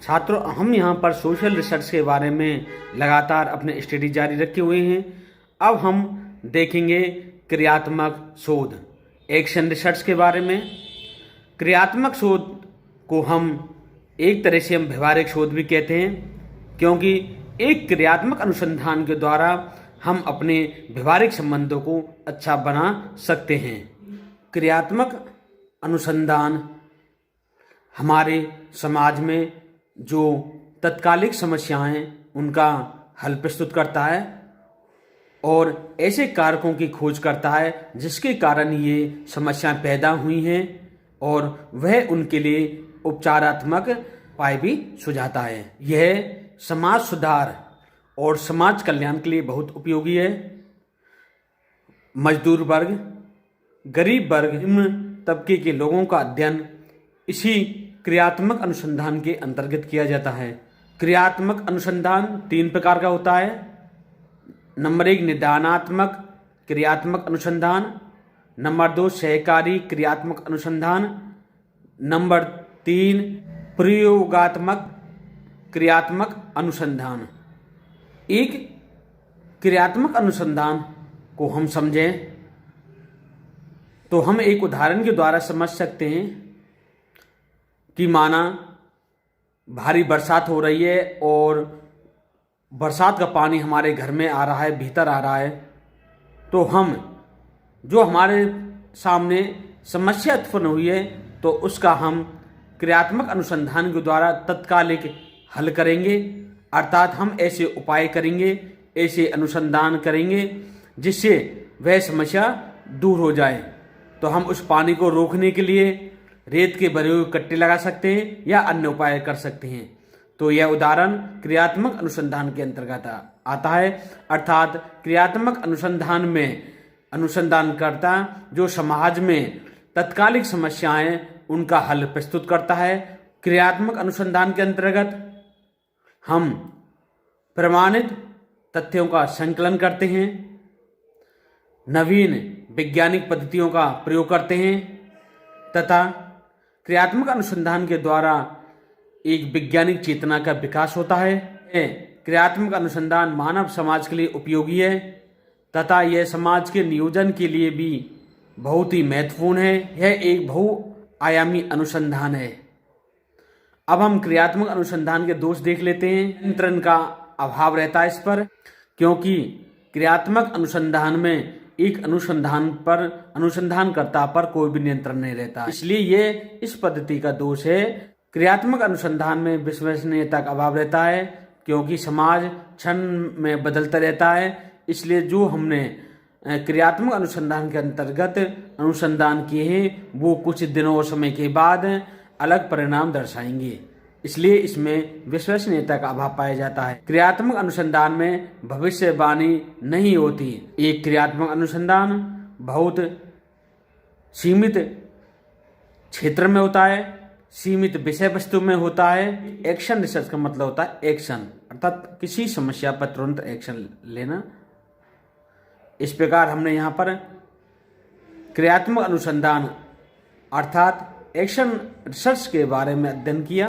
छात्रों, हम यहाँ पर सोशल रिसर्च के बारे में लगातार अपने स्टडी जारी रखे हुए हैं। अब हम देखेंगे क्रियात्मक शोध, एक्शन रिसर्च के बारे में। क्रियात्मक शोध को हम एक तरह से व्यवहारिक शोध भी कहते हैं, क्योंकि एक क्रियात्मक अनुसंधान के द्वारा हम अपने व्यवहारिक संबंधों को अच्छा बना सकते हैं। क्रियात्मक अनुसंधान हमारे समाज में जो तत्कालिक समस्याएं उनका हल प्रस्तुत करता है और ऐसे कारकों की खोज करता है जिसके कारण ये समस्याएं पैदा हुई हैं और वह उनके लिए उपचारात्मक उपाय भी सुझाता है। यह समाज सुधार और समाज कल्याण के लिए बहुत उपयोगी है। मजदूर वर्ग, गरीब वर्ग, निम्न तबके के लोगों का अध्ययन इसी क्रियात्मक अनुसंधान के अंतर्गत किया जाता है। क्रियात्मक अनुसंधान 3 प्रकार का होता है। नंबर 1 निदानात्मक क्रियात्मक अनुसंधान, नंबर 2 सहकारी क्रियात्मक अनुसंधान, नंबर 3 प्रयोगात्मक क्रियात्मक अनुसंधान। एक क्रियात्मक अनुसंधान को हम समझें तो हम एक उदाहरण के द्वारा समझ सकते हैं कि माना भारी बरसात हो रही है और बरसात का पानी हमारे घर में आ रहा है, भीतर आ रहा है, तो हम जो हमारे सामने समस्या उत्पन्न हुई है तो उसका हम क्रियात्मक अनुसंधान के द्वारा तत्कालिक हल करेंगे। अर्थात हम ऐसे उपाय करेंगे, ऐसे अनुसंधान करेंगे जिससे वह समस्या दूर हो जाए। तो हम उस पानी को रोकने के लिए रेत के भरे हुए कट्टे लगा सकते हैं या अन्य उपाय कर सकते हैं। तो यह उदाहरण क्रियात्मक अनुसंधान के अंतर्गत आता है। अर्थात क्रियात्मक अनुसंधान में अनुसंधानकर्ता जो समाज में तत्कालिक समस्याएं उनका हल प्रस्तुत करता है। क्रियात्मक अनुसंधान के अंतर्गत हम प्रमाणित तथ्यों का संकलन करते हैं, नवीन वैज्ञानिक पद्धतियों का प्रयोग करते हैं तथा क्रियात्मक अनुसंधान के द्वारा एक वैज्ञानिक चेतना का विकास होता है। क्रियात्मक अनुसंधान मानव समाज के लिए उपयोगी है तथा यह समाज के नियोजन के लिए भी बहुत ही महत्वपूर्ण है। यह एक बहुआयामी अनुसंधान है। अब हम क्रियात्मक अनुसंधान के दोष देख लेते हैं। नियंत्रण का अभाव रहता है इस पर, क्योंकि क्रियात्मक अनुसंधान में एक अनुसंधानकर्ता पर कोई भी नियंत्रण नहीं रहता, इसलिए ये इस पद्धति का दोष है। क्रियात्मक अनुसंधान में विश्वसनीयता का अभाव रहता है, क्योंकि समाज क्षण में बदलता रहता है। इसलिए जो हमने क्रियात्मक अनुसंधान के अंतर्गत अनुसंधान किए हैं वो कुछ दिनों और समय के बाद अलग परिणाम दर्शाएंगे, इसलिए इसमें विश्वसनीयता का अभाव पाया जाता है। क्रियात्मक अनुसंधान में भविष्यवाणी नहीं होती। एक क्रियात्मक अनुसंधान बहुत सीमित क्षेत्र में होता है, सीमित विषय वस्तु में होता है। एक्शन रिसर्च का मतलब होता है एक्शन, अर्थात किसी समस्या पर तुरंत एक्शन लेना। इस प्रकार हमने यहाँ पर क्रियात्मक अनुसंधान अर्थात एक्शन रिसर्च के बारे में अध्ययन किया।